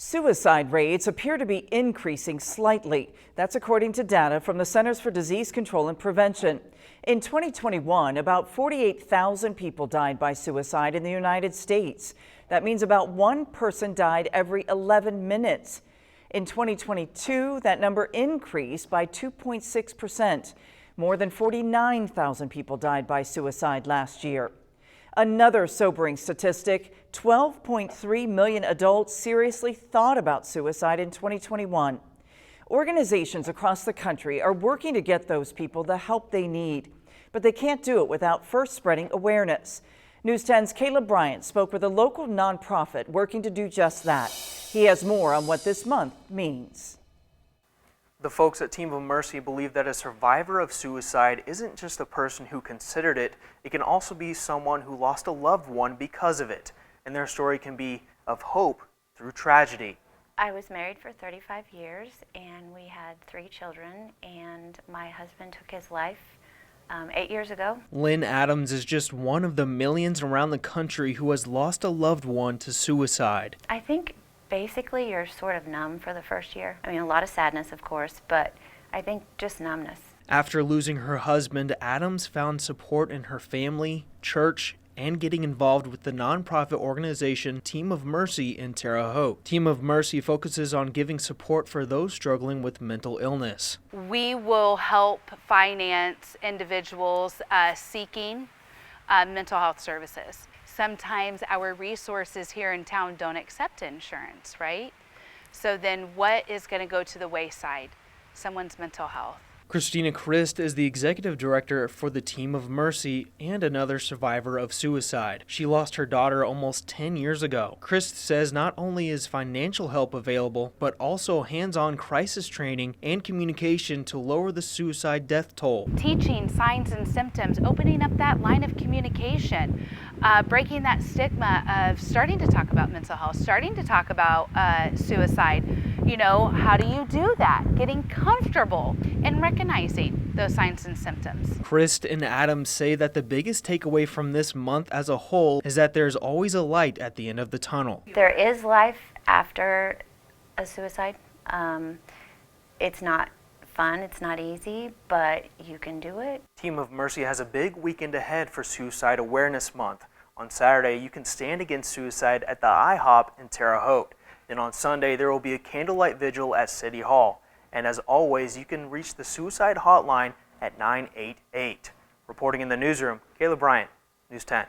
Suicide rates appear to be increasing slightly. That's according to data from the Centers for Disease Control and Prevention. In 2021, about 48,000 people died by suicide in the United States. That means about one person died every 11 minutes. In 2022, that number increased by 2.6%. More than 49,000 people died by suicide last year. Another sobering statistic, 12.3 million adults seriously thought about suicide in 2021. Organizations across the country are working to get those people the help they need, but they can't do it without first spreading awareness. News 10's Caleb Bryant spoke with a local nonprofit working to do just that. He has more on what this month means. The folks at Team of Mercy believe that a survivor of suicide isn't just a person who considered it, it can also be someone who lost a loved one because of it. And their story can be of hope through tragedy. I was married for 35 years and we had 3 children, and my husband took his life 8 years ago. Lynn Adams is just one of the millions around the country who has lost a loved one to suicide. I think basically you're sort of numb for the first year. I mean, a lot of sadness, of course, but I think just numbness. After losing her husband, Adams found support in her family, church, and getting involved with the nonprofit organization Team of Mercy in Terre Haute. Team of Mercy focuses on giving support for those struggling with mental illness. We will help finance individuals seeking mental health services. Sometimes our resources here in town don't accept insurance, right? So then what is going to go to the wayside? Someone's mental health. Christina Christ is the executive director for the Team of Mercy and another survivor of suicide. She lost her daughter almost 10 years ago. Christ says not only is financial help available, but also hands-on crisis training and communication to lower the suicide death toll. Teaching signs and symptoms, opening up that line of communication, breaking that stigma of starting to talk about mental health, starting to talk about suicide. You know, how do you do that? Getting comfortable and recognizing those signs and symptoms. Christ and Adams say that the biggest takeaway from this month as a whole is that there's always a light at the end of the tunnel. There is life after a suicide. It's not fun, it's not easy, but you can do it. Team of Mercy has a big weekend ahead for Suicide Awareness Month. On Saturday, you can stand against suicide at the IHOP in Terre Haute. Then on Sunday, there will be a candlelight vigil at City Hall. And as always, you can reach the suicide hotline at 988. Reporting in the newsroom, Caleb Bryant, News 10.